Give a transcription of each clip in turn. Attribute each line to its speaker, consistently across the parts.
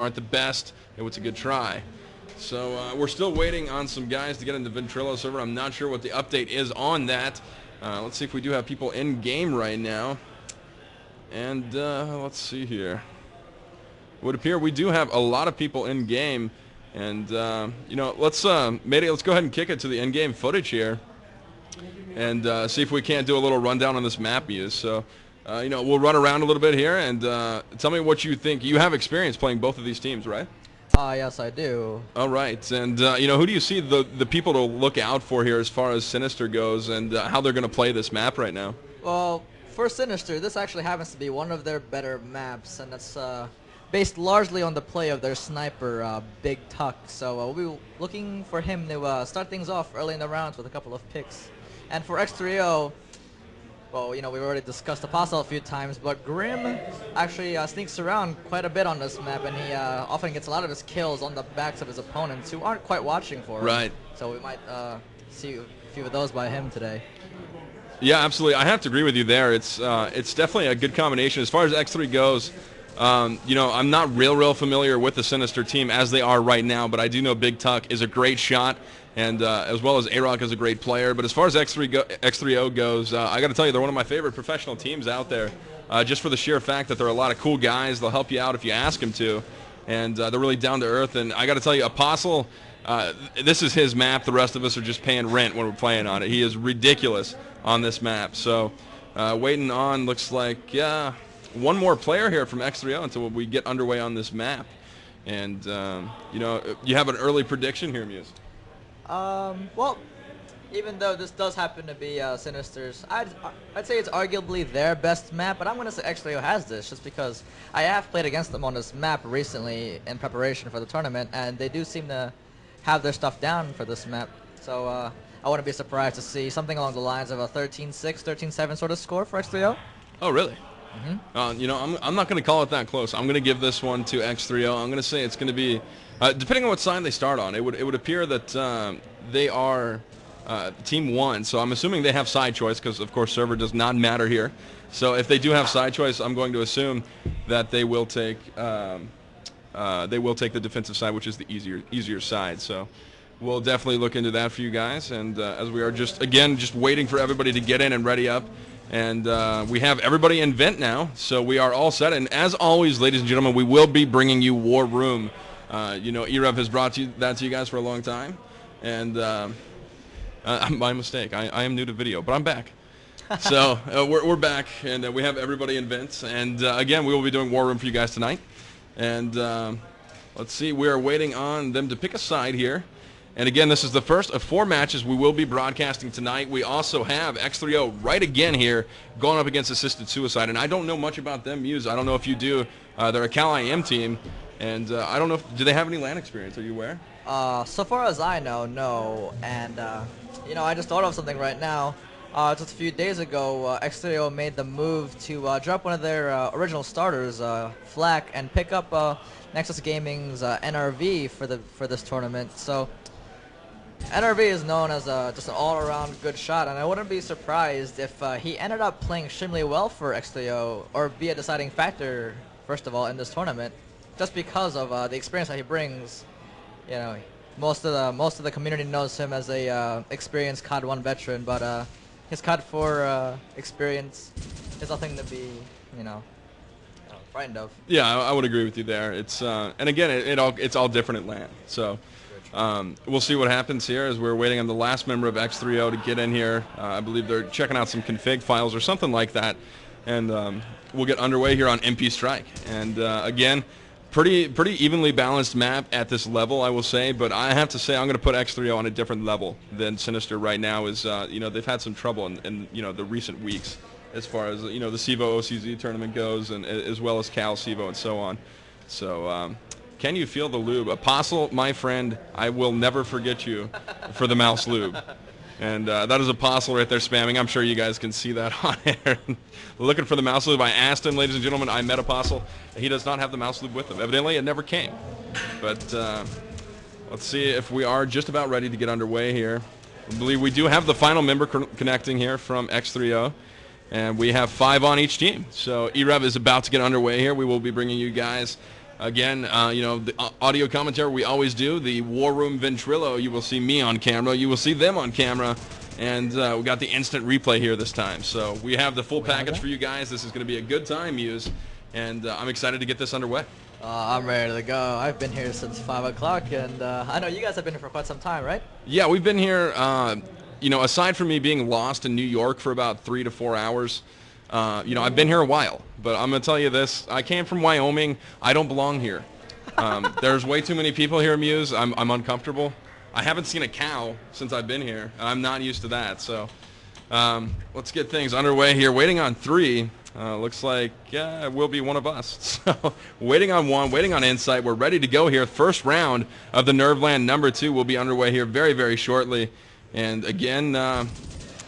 Speaker 1: aren't the best. It was a good try. So we're still waiting on some guys to get into the Ventrilo server. I'm not sure what the update is on that. Let's see if we do have people in game right now. And let's see here. It would appear we do have a lot of people in game. And you know, let's maybe let's go ahead and kick it to the in-game footage here, and see if we can't do a little rundown on this map Muse. So you know, we'll run around a little bit here and tell me what you think. You have experience playing both of these teams, right?
Speaker 2: Yes, I do.
Speaker 1: All right, and you know, who do you see the people to look out for here as far as Sinister goes, and how they're going to play this map right now?
Speaker 2: Well, for Sinister, this actually happens to be one of their better maps, and it's based largely on the play of their sniper, Big Tuck. So we'll be looking for him to start things off early in the rounds with a couple of picks. And for X3O, well, you know, we've already discussed Apostle a few times, but Grim actually sneaks around quite a bit on this map, and he often gets a lot of his kills on the backs of his opponents who aren't quite watching for him.
Speaker 1: Right.
Speaker 2: So we might see a few of those by him today.
Speaker 1: Yeah, absolutely. I have to agree with you there. It's definitely a good combination. As far as X3 goes, you know, I'm not real familiar with the Sinister team as they are right now, but I do know Big Tuck is a great shot, and as well as A-Rock is a great player. But as far as X3O goes, I got to tell you, they're one of my favorite professional teams out there, just for the sheer fact that they're a lot of cool guys. They'll help you out if you ask them to, and they're really down to earth. And I got to tell you, Apostle, this is his map. The rest of us are just paying rent when we're playing on it. He is ridiculous on this map. So waiting on, looks like, yeah, one more player here from X3O until we get underway on this map. And, you know, you have an early prediction here, Muse.
Speaker 2: Well, even though this does happen to be Sinister's, I'd say it's arguably their best map, but I'm going to say X3O has this just because I have played against them on this map recently in preparation for the tournament, and they do seem to have their stuff down for this map. So I wouldn't be surprised to see something along the lines of a 13-6, 13-7 sort of score for X3O.
Speaker 1: Oh, really?
Speaker 2: Mm-hmm.
Speaker 1: You know, I'm not going to call it that close. I'm going to give this one to X3O. I'm going to say it's going to be, depending on what side they start on, it would appear that they are Team 1. So I'm assuming they have side choice because, of course, server does not matter here. So if they do have side choice, I'm going to assume that they will take the defensive side, which is the easier side. So we'll definitely look into that for you guys. And as we are just waiting for everybody to get in and ready up. And we have everybody in vent now, so we are all set. And as always, ladies and gentlemen, we will be bringing you War Room. You know, e-rev has brought that to you guys for a long time. And my mistake. I am new to video, but I'm back. So we're back, and we have everybody in vent. And again, we will be doing War Room for you guys tonight. And let's see, we are waiting on them to pick a side here. And again, this is the first of 4 matches we will be broadcasting tonight. We also have X3O right again here going up against Assisted Suicide. And I don't know much about them, Muse. I don't know if you do. They're a Cal IM team. And I don't know, do they have any LAN experience? Are you aware?
Speaker 2: So far as I know, no. And, you know, I just thought of something right now. Just a few days ago, X3O made the move to drop one of their original starters, Flak, and pick up Nexus Gaming's NRV for this tournament. So NRV is known as just an all-around good shot, and I wouldn't be surprised if he ended up playing extremely well for X3O, or be a deciding factor, first of all, in this tournament, just because of the experience that he brings. You know, most of the community knows him as a experienced COD 1 veteran, but his COD 4 experience is nothing to be, you know, frightened of.
Speaker 1: Yeah, I would agree with you there. It's and again, it's all different at LAN. So we'll see what happens here as we're waiting on the last member of X3O to get in here. I believe they're checking out some config files or something like that, and we'll get underway here on MP Strike. And again, pretty evenly balanced map at this level, I will say. But I have to say, I'm going to put X3O on a different level than Sinister right now. Is you know, they've had some trouble in you know, the recent weeks as far as, you know, the CEVO OCZ tournament goes, and as well as Cal CEVO and so on. So can you feel the lube? Apostle, my friend, I will never forget you for the mouse lube. And that is Apostle right there spamming. I'm sure you guys can see that on air. Looking for the mouse lube. I asked him, ladies and gentlemen, I met Apostle. He does not have the mouse lube with him. Evidently, it never came. But let's see if we are just about ready to get underway here. I believe we do have the final member connecting here from X3O. And we have 5 on each team. So e-rev is about to get underway here. We will be bringing you guys Again, you know, the audio commentary we always do. The War Room Ventrilo, you will see me on camera. You will see them on camera. And we got the instant replay here this time. So we have the full package for you guys. This is going to be a good time, Muse. And I'm excited to get this underway.
Speaker 2: I'm ready to go. I've been here since 5 o'clock, and I know you guys have been here for quite some time, right?
Speaker 1: Yeah, we've been here, you know, aside from me being lost in New York for about 3 to 4 hours, you know, I've been here a while. But I'm going to tell you this. I came from Wyoming. I don't belong here. There's way too many people here, Muse. I'm uncomfortable. I haven't seen a cow since I've been here, and I'm not used to that. So let's get things underway here. Waiting on 3. Looks like it will be one of us. So waiting on 1, waiting on Insight. We're ready to go here. First round of the Nerveland number 2 will be underway here very, very shortly. And again,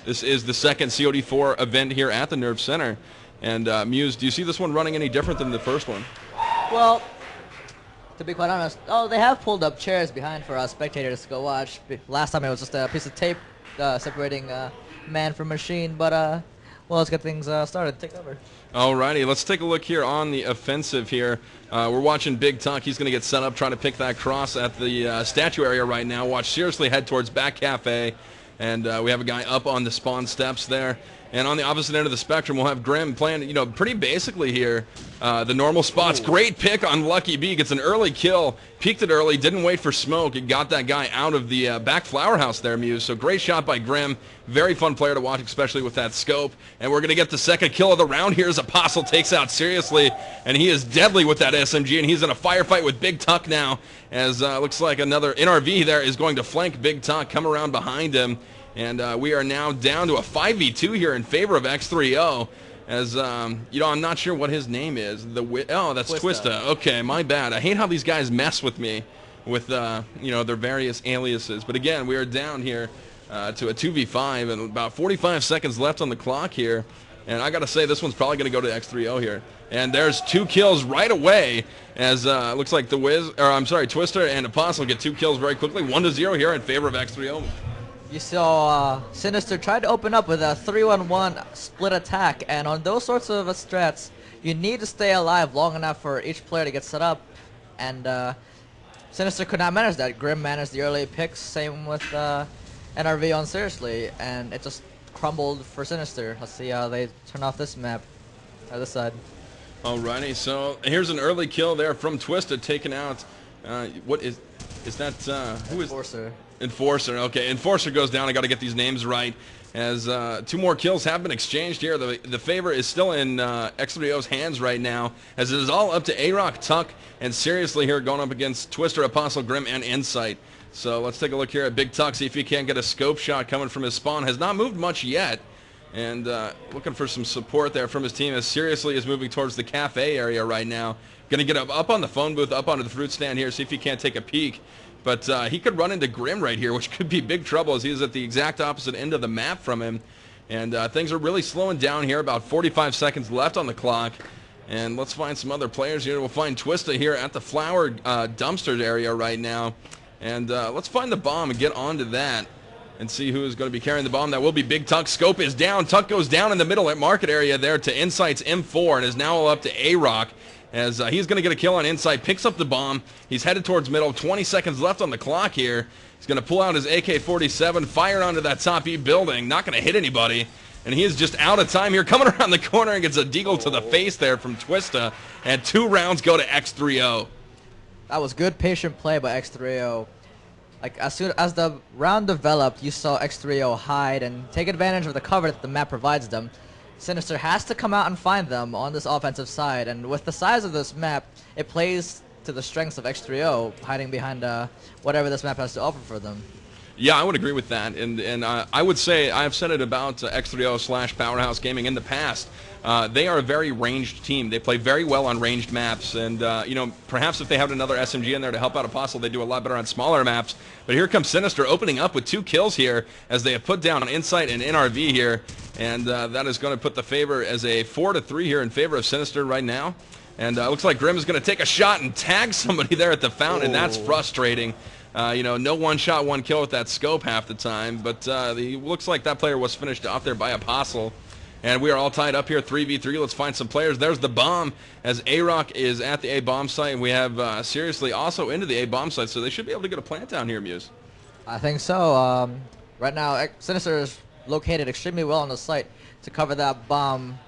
Speaker 1: this is the second COD4 event here at the Nerve Center. And Muse, do you see this one running any different than the first one?
Speaker 2: Well, to be quite honest, they have pulled up chairs behind for us spectators to go watch. Last time it was just a piece of tape separating man from machine, but well, let's get things started. Take over.
Speaker 1: Alrighty, let's take a look here on the offensive here. We're watching Big Tuck. He's going to get set up trying to pick that cross at the statue area right now. Watch Seriously head towards Back Cafe, and we have a guy up on the spawn steps there. And on the opposite end of the spectrum, we'll have Grim playing, you know, pretty basically here. The normal spots. Ooh. Great pick on Lucky B. Gets an early kill. Peeked it early. Didn't wait for smoke. It got that guy out of the back flower house there, Muse. So great shot by Grim. Very fun player to watch, especially with that scope. And we're going to get the second kill of the round here as Apostle takes out Seriously. And he is deadly with that SMG. And he's in a firefight with Big Tuck now. As looks like another NRV there is going to flank Big Tuck. Come around behind him. And we are now down to a 5v2 here in favor of X3O. As, you know, I'm not sure what his name is. Oh, that's Twista. Okay, my bad. I hate how these guys mess with me with, you know, their various aliases. But again, we are down here to a 2v5 and about 45 seconds left on the clock here. And I got to say, this one's probably going to go to X3O here. And there's 2 kills right away as looks like Twister and Apostle get 2 kills very quickly. 1-0 here in favor of X3O.
Speaker 2: You saw Sinister try to open up with a 3-1-1 split attack, and on those sorts of strats, you need to stay alive long enough for each player to get set up, and Sinister could not manage that. Grim managed the early picks, same with NRV on Seriously, and it just crumbled for Sinister. Let's see how they turn off this map, or this side.
Speaker 1: Alrighty, so here's an early kill there from Twisted, taken out. What is that? Who is
Speaker 2: Enforcer?
Speaker 1: Enforcer. Okay, Enforcer goes down. I got to get these names right. As 2 more kills have been exchanged here. The favor is still in X3O's hands right now, as it is all up to A-Rock, Tuck, and Seriously here going up against Twister, Apostle, Grim, and Insight. So let's take a look here at Big Tuck, see if he can't get a scope shot coming from his spawn. Has not moved much yet, and looking for some support there from his team, as Seriously is moving towards the cafe area right now. Going to get up on the phone booth, up onto the fruit stand here, see if he can't take a peek. But he could run into Grim right here, which could be big trouble, as he is at the exact opposite end of the map from him. And things are really slowing down here. About 45 seconds left on the clock. And let's find some other players here. We'll find Twista here at the flower dumpster area right now. And let's find the bomb and get onto that and see who is going to be carrying the bomb. That will be Big Tuck. Scope is down. Tuck goes down in the middle at market area there to Insight's M4 and is now all up to A-Rock. As he's going to get a kill on Insight, picks up the bomb. He's headed towards middle. 20 seconds left on the clock here. He's going to pull out his AK-47, fire onto that top E building. Not going to hit anybody. And he is just out of time here. Coming around the corner and gets a deagle to the face there from Twista. And 2 rounds go to X3O.
Speaker 2: That was good patient play by X3O. Like, as soon as the round developed, you saw X3O hide and take advantage of the cover that the map provides them. Sinister has to come out and find them on this offensive side, and with the size of this map, it plays to the strengths of X3O, hiding behind whatever this map has to offer for them.
Speaker 1: Yeah, I would agree with that, and I would say, I've said it about X3O / Powerhouse Gaming in the past. They are a very ranged team. They play very well on ranged maps, and you know, perhaps if they had another SMG in there to help out Apostle, they do a lot better on smaller maps. But here comes Sinister opening up with 2 kills here, as they have put down Insight and NRV here, and that is going to put the favor as a 4-3 here in favor of Sinister right now. And looks like Grim is going to take a shot and tag somebody there at the fountain, and that's frustrating. You know, no 1-shot, 1-kill with that scope half the time, but looks like that player was finished off there by Apostle. And we are all tied up here, 3v3. Let's find some players. There's the bomb as A-Rock is at the A-bomb site. And we have Seriously also into the A-bomb site, so they should be able to get a plant down here, Muse.
Speaker 2: I think so. Right now, Sinister is located extremely well on the site to cover that bomb.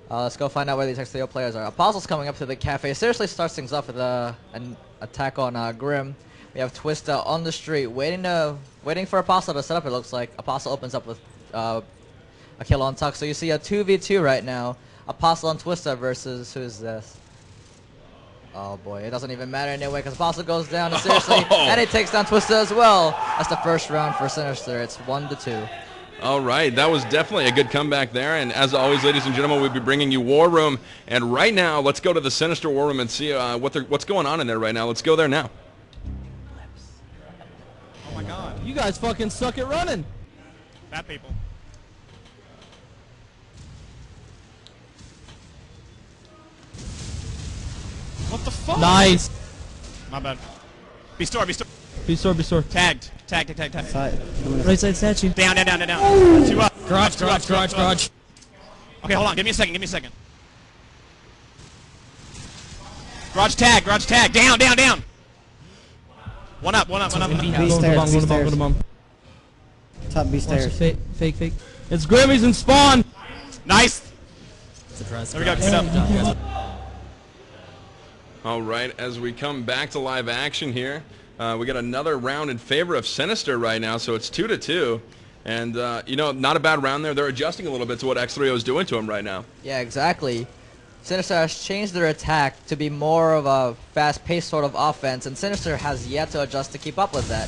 Speaker 2: Let's go find out where these X3O players are. Apostle's coming up to the cafe. Seriously starts things off with an attack on Grim. We have Twista on the street waiting for Apostle to set up, it looks like. Apostle opens up with a kill on Tuck. So you see a 2v2 right now. Apostle and Twista versus, who's this? Oh boy, it doesn't even matter anyway because Apostle goes down and Seriously, and he takes down Twista as well. That's the first round for Sinister. It's 1-2.
Speaker 1: All right, that was definitely a good comeback there. And as always, ladies and gentlemen, we'll be bringing you War Room. And right now, let's go to the Sinister War Room and see what's going on in there right now. Let's go there now.
Speaker 3: Oh my God.
Speaker 4: You guys fucking suck at running.
Speaker 3: Fat people. What the fuck?
Speaker 4: Nice.
Speaker 3: My bad. Be store, be store.
Speaker 4: Be store.
Speaker 3: Tagged. Tag.
Speaker 4: Right side statue.
Speaker 3: Down. Two up.
Speaker 4: Garage.
Speaker 3: Okay, hold on. Give me a second. Garage tag. Down. One up.
Speaker 4: Go to the bomb.
Speaker 5: Top B stairs.
Speaker 4: Fake. It's Grammys and Spawn.
Speaker 3: Nice. There we go. Keep it up.
Speaker 1: All right, as we come back to live action here, we got another round in favor of Sinister right now, so it's 2-2. And, not a bad round there. They're adjusting a little bit to what X3O is doing to him right now.
Speaker 2: Yeah, exactly. Sinister has changed their attack to be more of a fast-paced sort of offense, and Sinister has yet to adjust to keep up with that.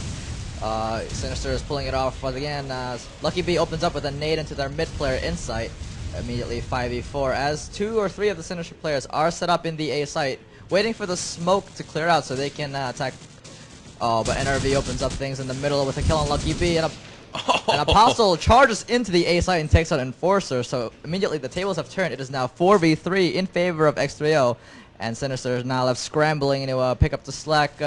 Speaker 2: Sinister is pulling it off, but again, Lucky B opens up with a nade into their mid-player Insight. Immediately 5v4, as 2 or 3 of the Sinister players are set up in the A site, waiting for the smoke to clear out so they can attack. Oh, but NRV opens up things in the middle with a kill on Lucky B, and Apostle charges into the A site and takes out Enforcer, so immediately the tables have turned. It is now 4v3 in favor of X3O, and Sinister is now left scrambling to pick up the slack.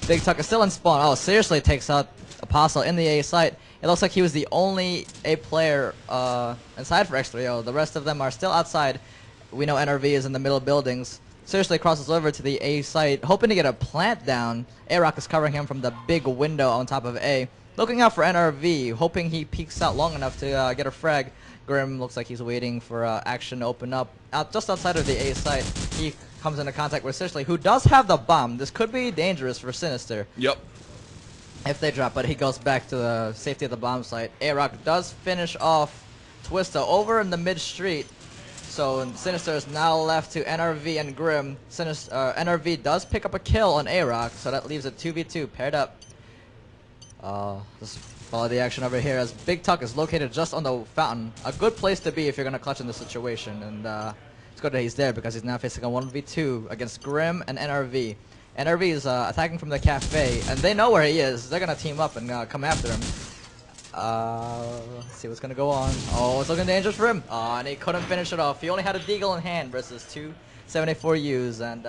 Speaker 2: Big Tuck is still in spawn. Oh, Seriously takes out Apostle in the A site. It looks like he was the only A player inside for X3O. The rest of them are still outside. We know NRV is in the middle buildings. Seriously crosses over to the A site, hoping to get a plant down. A-Rock is covering him from the big window on top of A. Looking out for NRV, hoping he peeks out long enough to get a frag. Grim looks like he's waiting for action to open up. Just outside of the A site, he comes into contact with Seriously, who does have the bomb. This could be dangerous for Sinister.
Speaker 1: Yep.
Speaker 2: If they drop, but he goes back to the safety of the bomb site. A-Rock does finish off Twista over in the mid-street. So Sinister is now left to NRV and Grim. NRV does pick up a kill on A-Rock, so that leaves it 2v2 paired up. Just follow the action over here as Big Tuck is located just on the fountain. A good place to be if you're going to clutch in this situation. And it's good that he's there because he's now facing a 1v2 against Grim and NRV. NRV is attacking from the cafe, and they know where he is. They're going to team up and come after him. Let's see what's gonna go on. Oh, it's looking dangerous for him. Oh, and he couldn't finish it off. He only had a deagle in hand versus 2 74Us, and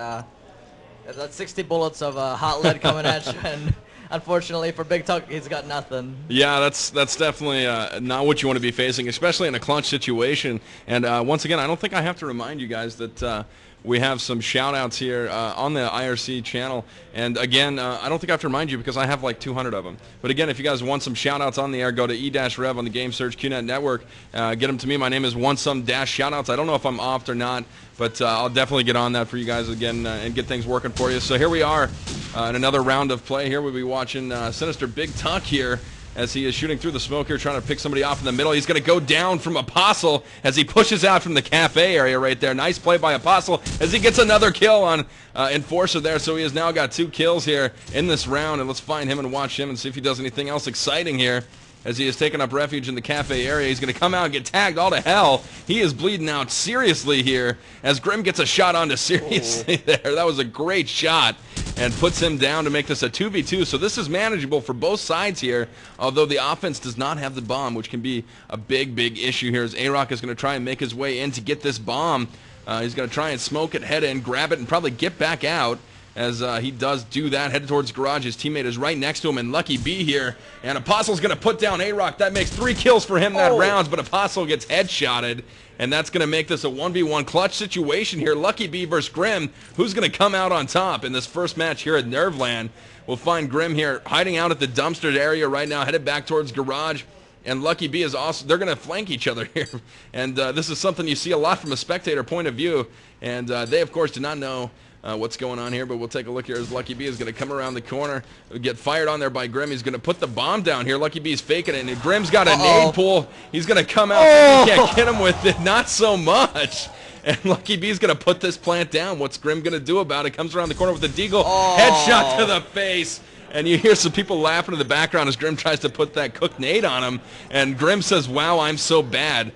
Speaker 2: that's 60 bullets of hot lead coming at you. And unfortunately for Big Tuck, he's got nothing.
Speaker 1: Yeah, that's definitely not what you want to be facing, especially in a clutch situation. And once again, I don't think I have to remind you guys that we have some shout-outs here on the IRC channel. And again, I don't think I have to remind you because I have like 200 of them. But again, if you guys want some shout-outs on the air, go to e-rev on the Game Search QNet Network. Get them to me. My name is OneSome-Shoutouts. I don't know if I'm off or not, but I'll definitely get on that for you guys again and get things working for you. So here we are in another round of play here. We'll be watching Sinister Big Tuck here as he is shooting through the smoke here, trying to pick somebody off in the middle. He's going to go down from Apostle as he pushes out from the cafe area right there. Nice play by Apostle as he gets another kill on Enforcer there. So he has now got 2 kills here in this round, and let's find him and watch him and see if he does anything else exciting here as he has taken up refuge in the cafe area. He's going to come out and get tagged all to hell. He is bleeding out seriously here as Grim gets a shot onto Seriously there. That was a great shot and puts him down to make this a 2v2. So this is manageable for both sides here, although the offense does not have the bomb, which can be a big, big issue here as A-Rock is going to try and make his way in to get this bomb. He's going to try and smoke it, head in, grab it, and probably get back out. as he does do that, headed towards garage. His teammate is right next to him, and Lucky B here. And Apostle's going to put down A-Rock. That makes 3 kills for him that round, but Apostle gets headshotted, and that's going to make this a 1v1 clutch situation here. Lucky B versus Grim. Who's going to come out on top in this first match here at Nerveland? We'll find Grim here hiding out at the dumpster area right now, headed back towards garage. And Lucky B is also, they're going to flank each other here. And this is something you see a lot from a spectator point of view. And they, of course, do not know what's going on here, but we'll take a look here as Lucky B is going to come around the corner, get fired on there by Grim. He's going to put the bomb down here. Lucky B's faking it, and Grim's got a nade pull. He's going to come out. He can't get him with it. Not so much. And Lucky B's going to put this plant down. What's Grim going to do about it? Comes around the corner with the deagle. Headshot to the face. And you hear some people laughing in the background as Grim tries to put that cooked nade on him. And Grim says, "Wow, I'm so bad."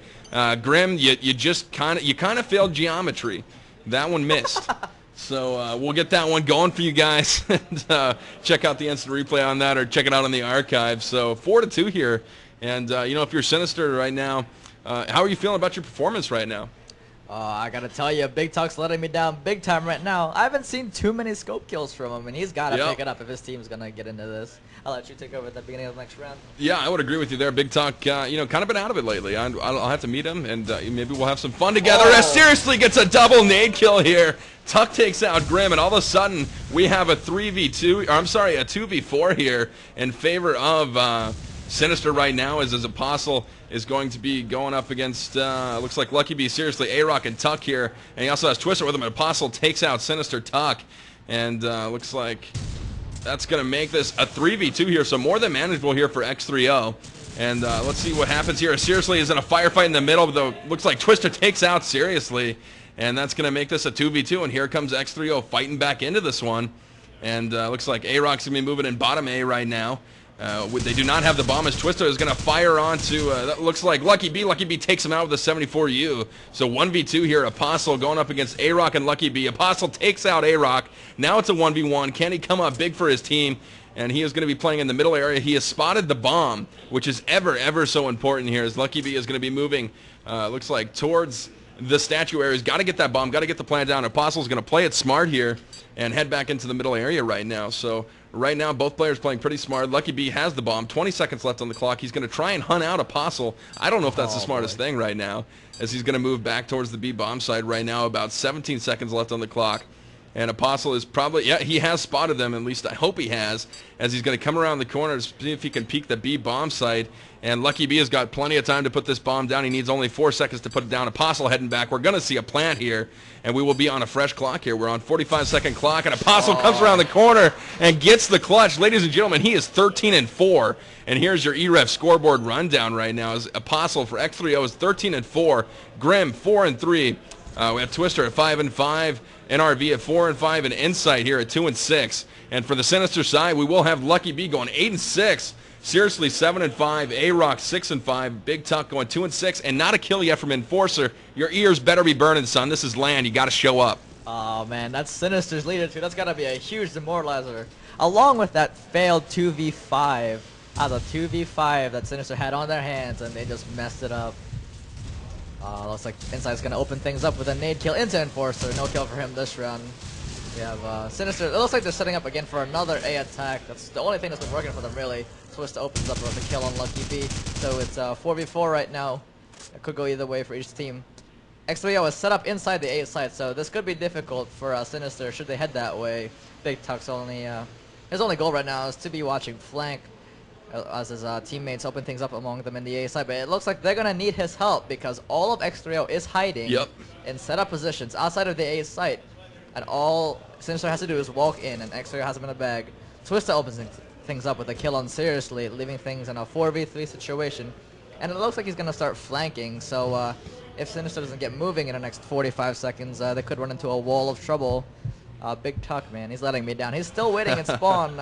Speaker 1: Grim, you kind of failed geometry. That one missed. So we'll get that one going for you guys. And check out the instant replay on that, or check it out on the archive. So 4-2 here. And, you know, if you're Sinister right now, how are you feeling about your performance right now?
Speaker 2: I gotta tell you, Big Tuck's letting me down big time right now. I haven't seen too many scope kills from him, and he's gotta pick it up if his team's gonna get into this. I'll let you take over at the beginning of the next round.
Speaker 1: Yeah, I would agree with you there. Big Tuck, you know, kind of been out of it lately. I'll have to meet him, and maybe we'll have some fun together. Seriously gets a double nade kill here. Tuck takes out Grim, and all of a sudden we have a 3v2, or I'm sorry, a 2v4 here in favor of Sinister right now, as Apostle is going to be going up against, looks like Lucky B, seriously, A-Rock and Tuck here. And he also has Twister with him, and Apostle takes out Sinister Tuck. And looks like that's going to make this a 3v2 here, so more than manageable here for X3O. And let's see what happens here. Seriously is in a firefight in the middle, though. Looks like Twister takes out Seriously. And that's going to make this a 2v2, and here comes X3O fighting back into this one. And looks like A-Rock's going to be moving in bottom A right now. They do not have the bomb, as Twister is going to fire onto, that looks like Lucky B. Lucky B takes him out with a 74U. So 1v2 here, Apostle going up against A-Rock and Lucky B. Apostle takes out A-Rock. Now it's a 1v1. Can he come up big for his team? And he is going to be playing in the middle area. He has spotted the bomb, which is ever so important here, as Lucky B is going to be moving, looks like, towards the statue area. He's got to get that bomb, got to get the plant down. Apostle's going to play it smart here and head back into the middle area right now. So right now, both players playing pretty smart. Lucky B has the bomb. 20 seconds left on the clock. He's going to try and hunt out Apostle. I don't know if that's the smartest thing right now, as he's going to move back towards the B bomb side right now. About 17 seconds left on the clock. And Apostle is probably, yeah, he has spotted them, at least I hope he has, as he's going to come around the corner to see if he can peek the B bomb site. And Lucky B has got plenty of time to put this bomb down. He needs only 4 seconds to put it down. Apostle heading back. We're going to see a plant here, and we will be on a fresh clock here. We're on 45-second clock, and Apostle comes around the corner and gets the clutch. Ladies and gentlemen, he is 13-4, and here's your e-rev scoreboard rundown right now. As Apostle for X3O is 13-4, Grim 4-3. We have Twister at 5-5, NRV at 4-5, and Insight here at 2-6. And for the Sinister side, we will have Lucky B going 8-6. Seriously 7-5, A-Rock 6-5, Big Tuck going 2-6, and not a kill yet from Enforcer. Your ears better be burning, son. This is land. You got to show up.
Speaker 2: Oh man, that's Sinister's leader too. That's got to be a huge demoralizer. Along with that failed 2v5, out of 2v5 that Sinister had on their hands, and they just messed it up. Looks like Insight's going to open things up with a nade kill into Enforcer. No kill for him this round. We have Sinister. It looks like they're setting up again for another A attack. That's the only thing that's been working for them, really. Twister opens up with a kill on Lucky B. So it's 4v4 right now. It could go either way for each team. X3O is set up inside the A site, so this could be difficult for Sinister should they head that way. Big Tuck's only, his only goal right now is to be watching flank as his teammates open things up among them in the A side, but it looks like they're going to need his help because all of X3O is hiding in setup positions outside of the A site, and all Sinister has to do is walk in, and X3O has him in a bag. Twister opens things up with a kill on Seriously, leaving things in a 4v3 situation, and it looks like he's going to start flanking, so if Sinister doesn't get moving in the next 45 seconds, they could run into a wall of trouble. Big Tuck, man, he's letting me down. He's still waiting at spawn.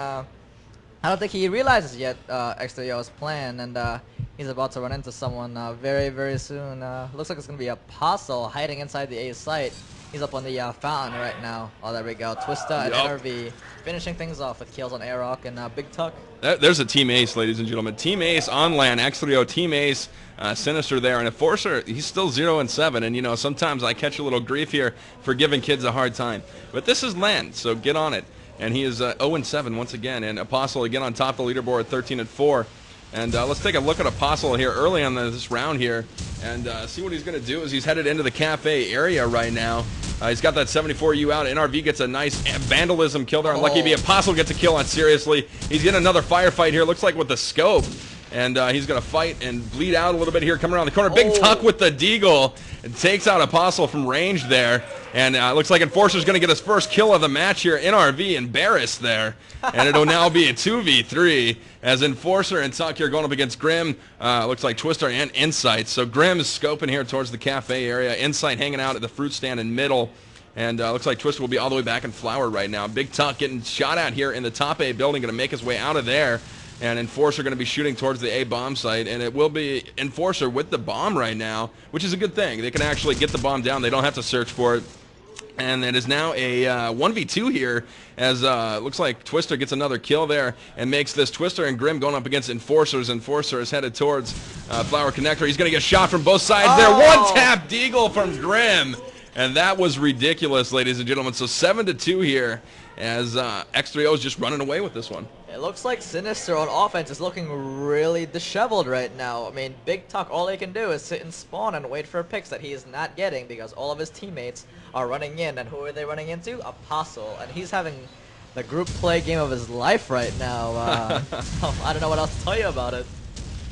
Speaker 2: I don't think he realizes yet X3O's plan, and he's about to run into someone very soon. Looks like it's going to be Apostle hiding inside the A site. He's up on the fountain right now. Oh, there we go. Twista and NRV finishing things off with kills on A-Rock and Big Tuck.
Speaker 1: There's a team ace, ladies and gentlemen. Team ace on land. X3O team ace. Sinister there. And Enforcer, he's still 0-7. And, you know, sometimes I catch a little grief here for giving kids a hard time. But this is land, so get on it. And he is 0-7 once again. And Apostle again on top of the leaderboard, 13-4. And let's take a look at Apostle here early on this round here and see what he's going to do as he's headed into the cafe area right now. He's got that 74U out. NRV gets a nice vandalism kill there on Lucky B. Apostle gets a kill on Seriously. He's getting another firefight here, looks like with the scope. And he's going to fight and bleed out a little bit here, coming around the corner. Big Tuck with the deagle. It takes out Apostle from range there. And looks like Enforcer's going to get his first kill of the match here. NRV embarrassed there. And it'll now be a 2v3 as Enforcer and Tuck here going up against Grim. Looks like Twister and Insight. So Grim is scoping here towards the cafe area. Insight hanging out at the fruit stand in middle. And looks like Twister will be all the way back in Flower right now. Big Tuck getting shot at here in the top A building. Going to make his way out of there. And Enforcer going to be shooting towards the A bomb site, and it will be Enforcer with the bomb right now, which is a good thing. They can actually get the bomb down. They don't have to search for it. And it is now a 1v2 here as looks like Twister gets another kill there and makes this Twister and Grim going up against Enforcers. Enforcer is headed towards Flower Connector. He's going to get shot from both sides there. One-tap deagle from Grim. And that was ridiculous, ladies and gentlemen. So 7-2 here as X3O is just running away with this one.
Speaker 2: It looks like Sinister on offense is looking really disheveled right now. I mean, Big Tuck, all he can do is sit and spawn and wait for picks that he is not getting because all of his teammates are running in. And who are they running into? Apostle. And he's having the group play game of his life right now. I don't know what else to tell you about it.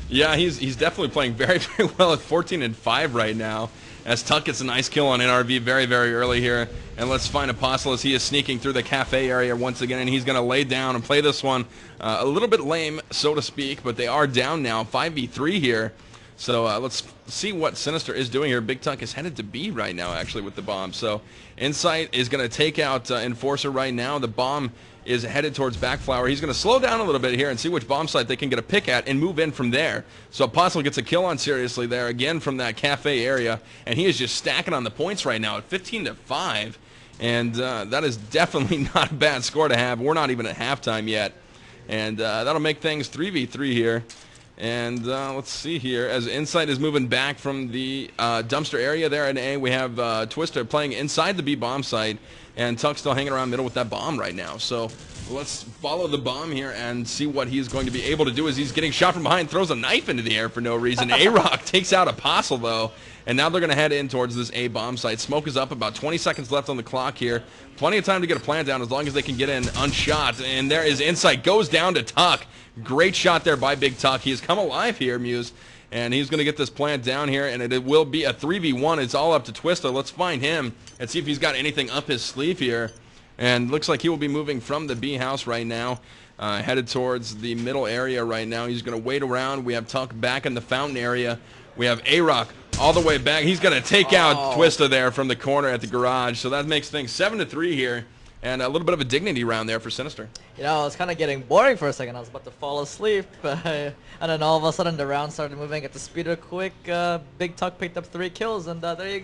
Speaker 1: Yeah, he's definitely playing very, very well at 14-5 right now. As Tuck gets a nice kill on NRV very, very early here. And let's find Apostle as he is sneaking through the cafe area once again. And he's going to lay down and play this one a little bit lame, so to speak. But they are down now, 5v3 here. So let's see what Sinister is doing here. Big Tuck is headed to B right now, actually, with the bomb. So Insight is going to take out Enforcer right now. The bomb is headed towards Backflower. He's going to slow down a little bit here and see which bomb site they can get a pick at and move in from there. So Apostle gets a kill on Seriously there, again from that cafe area. And he is just stacking on the points right now at 15-5. And that is definitely not a bad score to have. We're not even at halftime yet. And that'll make things 3v3 here. And let's see here. As Insight is moving back from the dumpster area there in A, we have Twister playing inside the B bomb site. And Tuck still hanging around middle with that bomb right now. So let's follow the bomb here and see what he's going to be able to do as he's getting shot from behind. Throws a knife into the air for no reason. A-Rock takes out Apostle, though. And now they're going to head in towards this A bomb site. Smoke is up. About 20 seconds left on the clock here. Plenty of time to get a plant down as long as they can get in unshot. And there is Insight. Goes down to Tuck. Great shot there by Big Tuck. He has come alive here, Muse. And he's going to get this plant down here, and it will be a 3v1. It's all up to Twister. Let's find him and see if he's got anything up his sleeve here. And looks like he will be moving from the B house right now, headed towards the middle area right now. He's going to wait around. We have Tuck back in the fountain area. We have A-Rock all the way back. He's going to take out Twister there from the corner at the garage. So that makes things 7-3 here. And a little bit of a dignity round there for Sinister.
Speaker 2: You know, it's kind of getting boring for a second. I was about to fall asleep. And then all of a sudden the round started moving at the speed of quick. Big Tuck picked up 3 kills, and there you go.